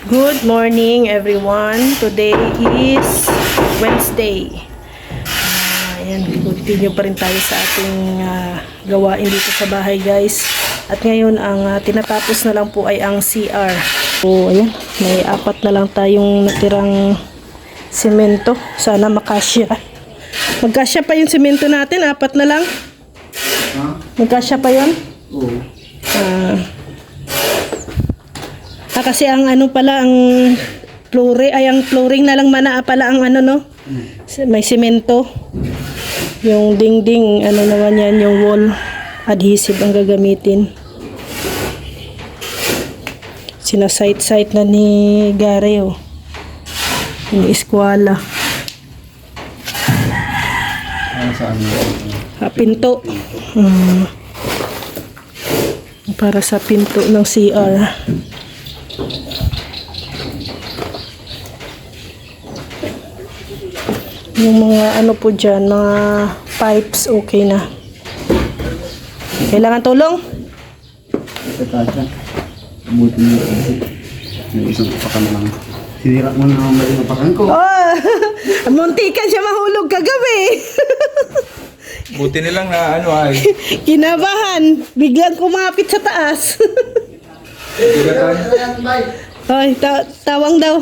Good morning everyone. Today is Wednesday. Ayan, continue pa rin tayo sa ating gawain dito sa bahay guys. At ngayon ang tinatapos na lang po ay ang CR. So ayan, may 4 na lang tayong natirang semento. Sana makasya. Magkasya pa yung semento natin, 4 na lang. Magkasya pa yun? Oo. Kasi ang ano pala ang flooring na lang mana pala ang ano no. May semento. Yung dingding ano naman yan, yung wall adhesive ang gagamitin. Sinasite-site na ni Gary oh. Yung eskwela. Saan mo? Pinto. Para sa pinto ng CR. Yung mga ano po dyan, mga pipes, okay na. Kailangan tulong? Sa tatya. Buti mo kasi. May isang pakan lang. Sinira mo na naman yung pakan ko. Oh! Muntikan siya mahulog kagabi. Buti nilang na ano ay. Kinabahan. Biglang kumapit sa taas. Ay, tawang daw.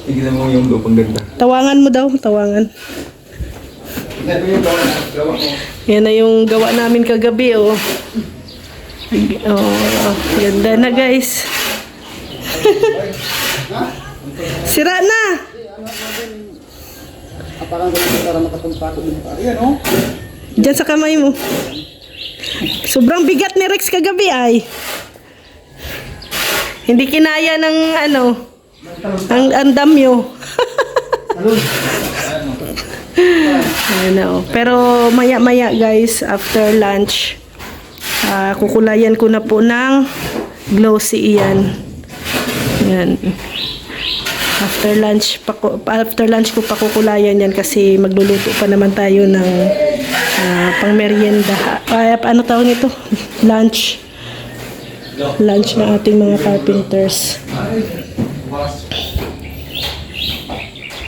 Tignan mo yung lupang ganda. Tawangan mo daw, tawangan. Ito yung gawa mo. Yan na yung gawa namin kagabi, oh. Oh, ganda na, guys. Sira na. Ayan o. Diyan sa kamay mo. Sobrang bigat ni Rex kagabi, ay. Hindi kinaya ng ano, ang damyo. Ayan na, oh. Pero maya-maya guys, after lunch, kukulayan ko na po ng glossy iyan. Yan. After lunch ko pa kukulayan yan kasi magluluto pa naman tayo ng pang merienda. Ano tawag nito? Lunch. Lunch ng ating mga carpenters.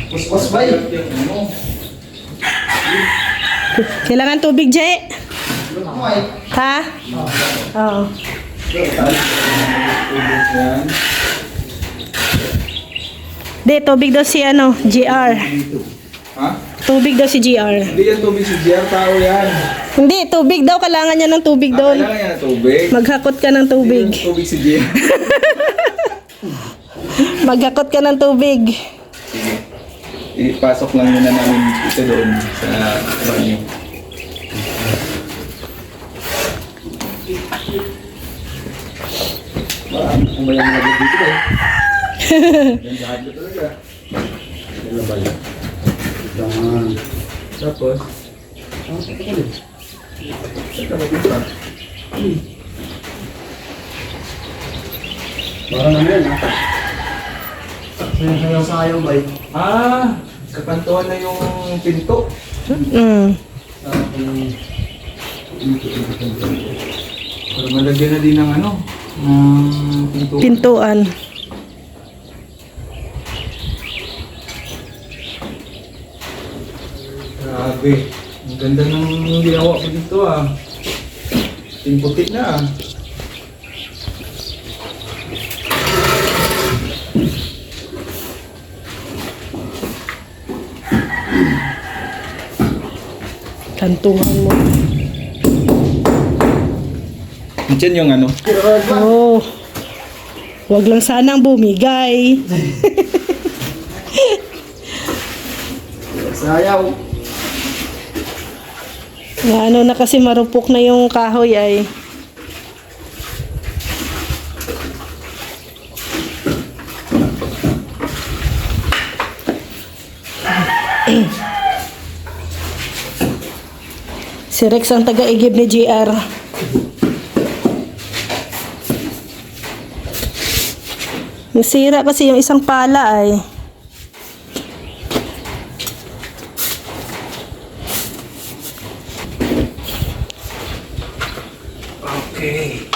Puspas ba eh? Kailangan tubig, Jay? Ha? Oo. Di, tubig daw si ano, GR. Ha? Tubig daw si GR. Hindi yan tubig si GR, tao yan. Hindi, tubig daw. Kailangan niya ng tubig doon. Kailangan yan ng tubig. Maghakot ka ng tubig. Hindi yan tubig si GR. Maghakot ka ng tubig. Sige. Ipasok lang muna namin ito doon sa banyo. Ang bayang lagi dito ba eh? Yan lahat na talaga. Yan ba yun? Daman. Tapos, ito mag-isa. Parang ano yan ha? Sayaw-sayaw ba eh? Kapantuan na yung pinto. Para malagyan na din ng ano, pinto. Pintuan. Grabe. Ang ganda ng ginawa ko dito Puti na Kantungan mo. Diyan yung ano. Oh. Huwag lang sanang bumigay. Sayaw. Na ano na kasi marupok na yung kahoy ay. Si Rex ang taga-igib ni GR. Nasira kasi yung isang pala ay. Okay.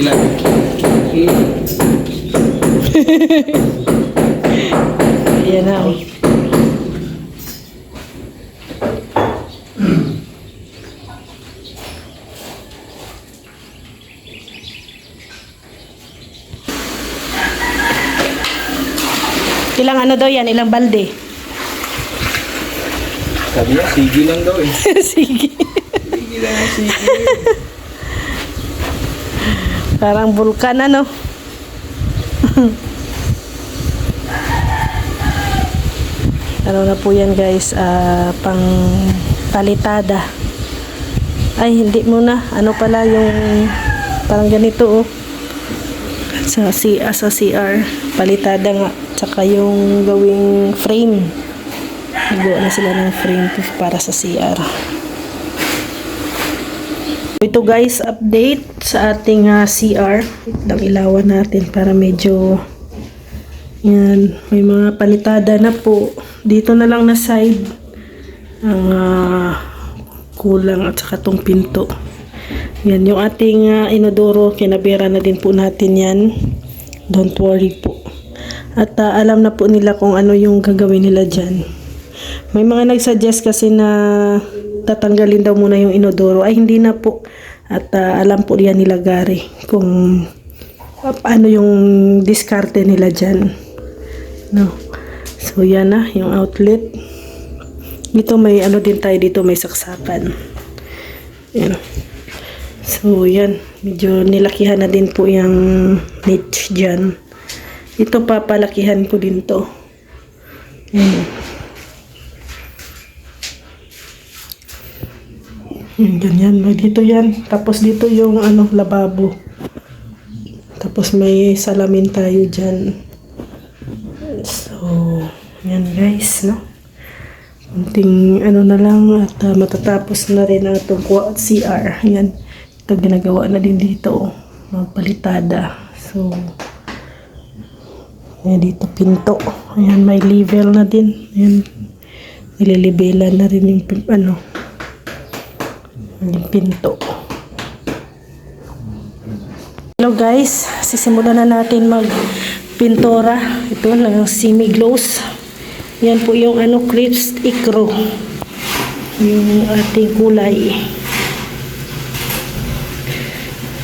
ilan? Ayan na, oh. Ilang ano daw yan? Ilang balde? Sabi niya, sige lang daw eh. Sige. Sige lang, sige. Parang vulkan ano. Ano na po yan guys, pang palitada. Ay hindi muna, ano pala yung parang ganito oh. Sa CR, palitada nga. Tsaka yung gawing frame. Nagawa na sila ng frame para sa CR. Ito guys, update sa ating CR. Itang ilawan natin para medyo yan, may mga palitada na po. Dito na lang na side ang kulang at saka tong pinto. Yan, yung ating inodoro, kinabira na din po natin yan. Don't worry po. At alam na po nila kung ano yung gagawin nila dyan. May mga nagsuggest kasi na tatanggalin daw muna yung inodoro. Ay hindi na po. At alam po yan nila Gary kung paano yung diskarte nila dyan. No. So yan na yung outlet. Dito may ano din tayo, dito may saksakan. Yan. So yan, medyo nilakihan na din po yung niche dyan. Ito papalakihan ko din to. Yan. Yan, ganyan. Dito yan. Tapos dito yung ano, lababo. Tapos may salamin tayo dyan. So, yan guys, no? Kunting ano na lang at matatapos na rin ang itong CR. Yan. Ito ginagawa na din dito. Magpalitada. So, yan dito pinto. Ayan, may level na din. Ayan. Nililibelan na rin yung ano, yung pinto. Hello guys, sisimulan na natin magpintura. Ito lang semi-gloss. Yan po yung ano, crisp icro. Yung ating kulay.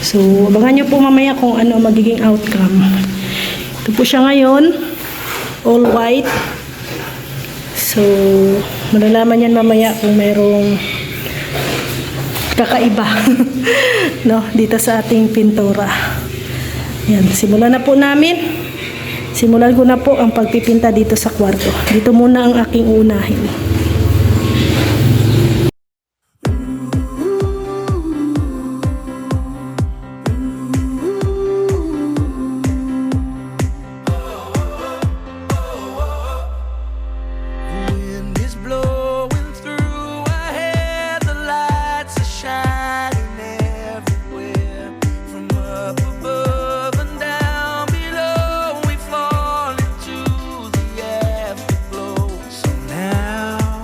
So, abangan nyo po mamaya kung ano magiging outcome. Ito po siya ngayon, all white. So, malalaman yan mamaya kung mayroong kakaiba no, dito sa ating pintura. Yan, simulan na po namin. Simulan ko na po ang pagpipinta dito sa kwarto. Dito muna ang aking unahin. Wind is blowing through our hair, the lights are shining everywhere. From up above and down below, we fall into the afterglow. So now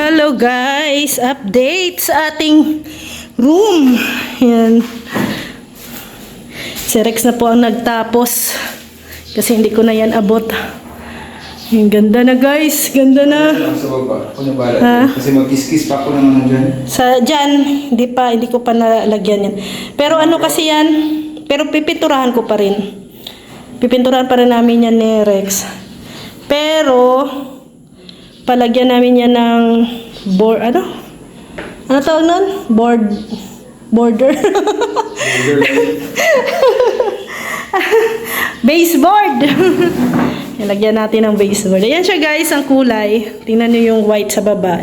Hello guys! Update sa ating room. Yan. Si Rex na po ang nagtapos. Kasi hindi ko na yan abot. Yung ganda na guys. Ganda na. Sa baba. Ako na bahala. Ha? Kasi mag-kiss-kiss pa ako naman dyan. Dyan, hindi ko pa nalagyan yan. Pero ano kasi yan, pero pipinturahan ko pa rin. Pipinturahan pa rin namin yan ni Rex. Pero, palagyan namin yan ng ano tawag nun? Border. Baseboard. Lagyan natin ng baseboard. Ayan siya guys, ang kulay. Tingnan nyo yung white sa baba.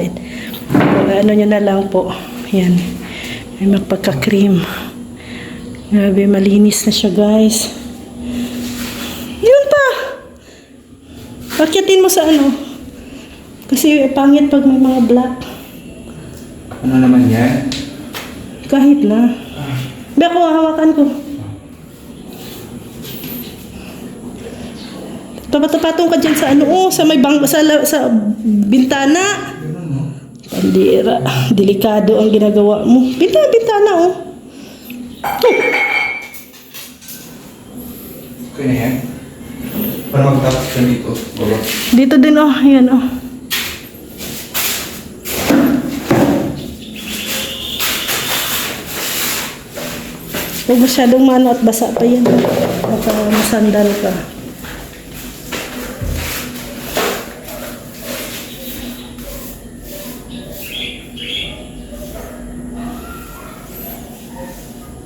Ano nyo na lang po. Ayan. May magpagka-cream. Grabe, malinis na siya guys. Yun pa! Pakyatin mo sa ano. Kasi pangit pag may mga black. Ano naman yan? Kahit na. Ba ko, hawakan ko. Tapatong ka dyan sa ano, sa may sa bintana. Pandira. Delikado ang ginagawa mo. Bintana, oh. Okay na yan? Para magtapos ka dito. Baba. Dito din, oh. Ayan, oh. Huwag masyadong mano at basa pa yan. Baka masandal ka.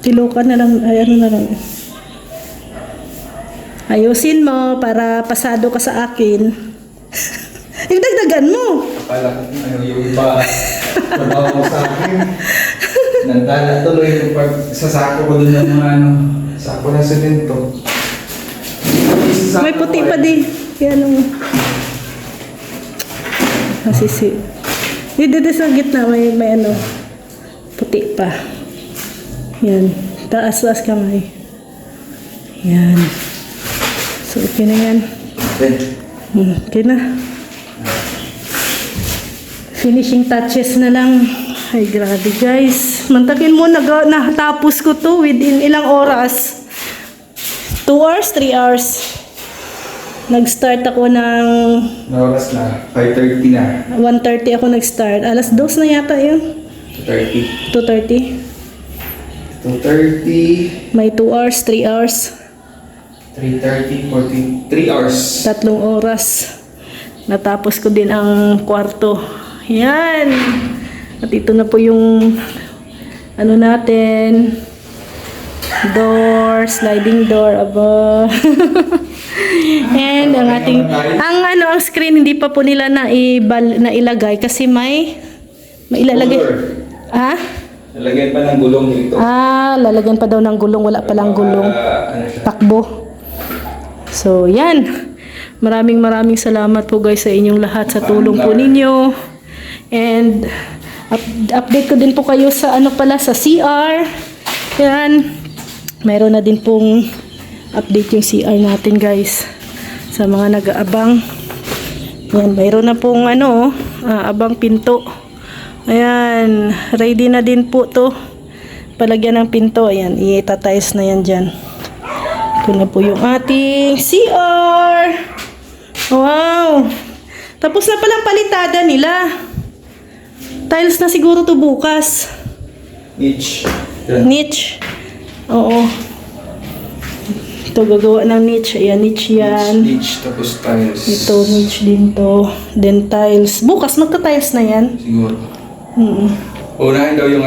Tilukan na lang, ay ano na lang. Ayusin mo para pasado ka sa akin. Yung dagdagan mo. Akala ko ano yung iba. Trabaho mo sa akin. Nandala tuloy yung sasako ko dun ng mga sako na semento. May puti pa di. Yan ang... Masisi. Dito sa gitna may ano. Puti pa. Yan. Taas kamay. Yan. So, okay na yan. Okay na. Finishing touches na lang. Ay, grabe guys. Mantakin mo, natapos ko to within ilang oras. 2 hours, 3 hours. Nag-start ako ng... Naoras na. 5:30 na. 1:30 ako nag-start. Alas 2 na yata yun. 2:30. 2:30. 2:30. May 2 hours, 3 hours. 3:30, 3 hours. 3 oras. Natapos ko din ang kwarto. Yan. At ito na po yung ano natin. Door, sliding door, aba. And ang ating ang screen hindi pa po nila nailagay kasi may ilalagay. Ha? Lalagyan pa ng gulong dito. Lalagyan pa daw ng gulong, wala pa lang gulong. Ano siya? Takbo. So, yan. Maraming salamat po guys sa inyong lahat sa tulong po ninyo. And update ko din po kayo sa sa CR. Yan. Mayroon na din pong update yung CR natin guys. Sa mga nag-aabang. Yan, mayroon na pong abang pinto. Ayan, ready na din po to. Palagyan ng pinto. Ayan, i-tiles na yan dyan. Ito na po yung ating CR. Wow! Tapos na palang palitada nila. Tiles na siguro to bukas. Niche. Niche. Oo. Ito gagawa ng niche. Ayan, niche yan. Niche, tapos tiles. Ito, niche din to. Then tiles. Bukas magka-tiles na yan. Siguro. Unahin daw yung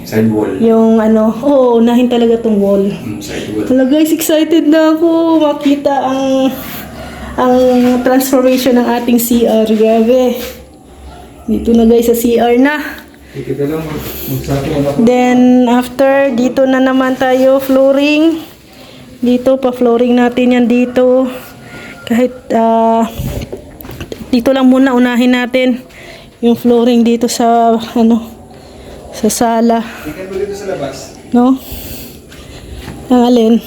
side wall. Yung unahin talaga tong wall. Side wall. Hala guys, excited na ako makita ang transformation ng ating CR. Grabe. Dito na guys sa CR na. Kita lang, magsako na ako. Then after, dito na naman tayo flooring. Dito pa flooring natin yan dito. Kahit dito lang muna unahin natin yung flooring dito sa sa sala. Tingnan mo dito sa labas. No? Ang alin?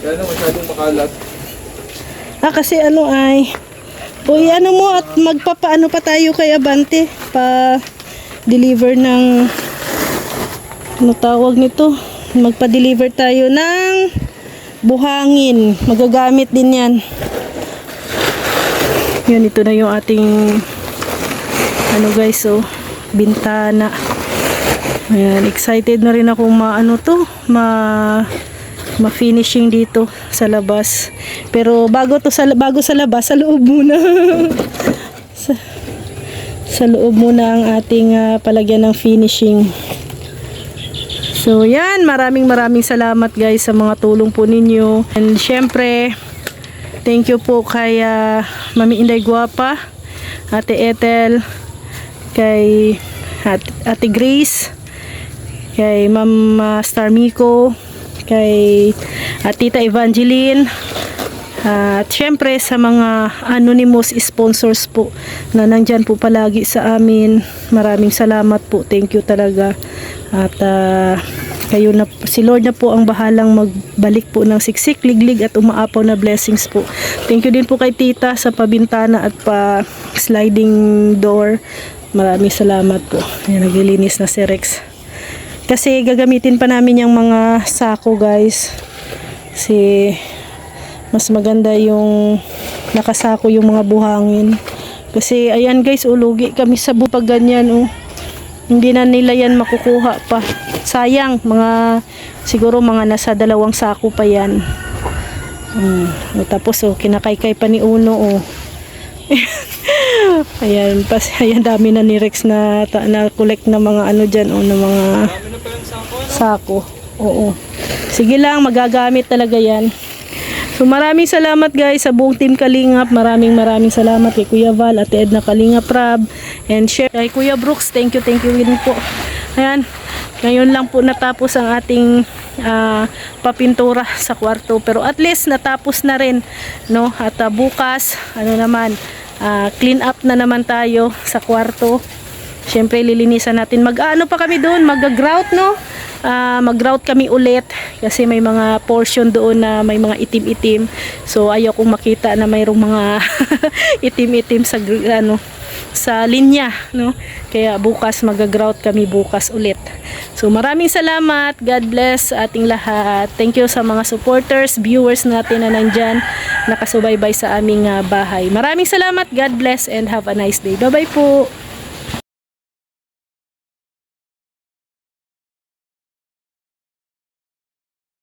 Kaya masyadong makalat. Kasi ano ay, uy, ano mo at magpapaano pa tayo kay Abante pa deliver ng ano tawag nito, magpa-deliver tayo ng buhangin, magagamit din yan. Yun, ito na yung ating ano guys, so bintana. Ayan, excited na rin ako maano to, ma-finishing dito sa labas. Pero bago sa labas, sa loob muna. sa loob muna ang ating palagyan ng finishing. So yan, maraming salamat guys sa mga tulong po ninyo. And syempre, thank you po kay Mami Inday Guapa, Ate Ethel, kay Ate Grace, kay Ma'am Star Miko, kay Tita Evangeline, at syempre sa mga anonymous sponsors po na nandyan po palagi sa amin. Maraming salamat po, thank you talaga. At kayo na, si Lord na po ang bahalang magbalik po ng siksik, liglig at umaapaw na blessings po. Thank you din po kay Tita sa pabintana at pa sliding door. Maraming salamat po. Ayan, naglilinis na si Rex. Kasi gagamitin pa namin yung mga sako guys. Kasi mas maganda yung nakasako yung mga buhangin. Kasi ayan guys, ulugi kami sa bupag ganyan oh. Hindi na nila yan makukuha pa. Sayang, siguro mga nasa 2 sako pa yan. Tapos kinakaykay pa ni Uno oh. Ayan, ayan dami na ni Rex na collect na mga ano dyan oh, na mga sako. Oo. Sige lang, magagamit talaga yan. So maraming salamat guys sa buong team Kalingap. Maraming salamat kay Kuya Val, Ate Edna Kalingap Rab, and share kay Kuya Brooks. Thank you din po. Ayan, ngayon lang po natapos ang ating papintura sa kwarto, pero at least natapos na rin, no? At bukas ano naman, clean up na naman tayo sa kwarto. Syempre lilinisan natin. Mag-ano pa kami doon, mag-grout, no? Mag-grout kami ulit kasi may mga portion doon na may mga itim-itim. So ayaw kong makita na mayroong mga itim-itim sa sa linya, no? Kaya bukas mag-grout kami bukas ulit. So maraming salamat. God bless ating lahat. Thank you sa mga supporters, viewers natin na nandyan, nakasubaybay sa aming bahay. Maraming salamat. God bless and have a nice day. Bye-bye po.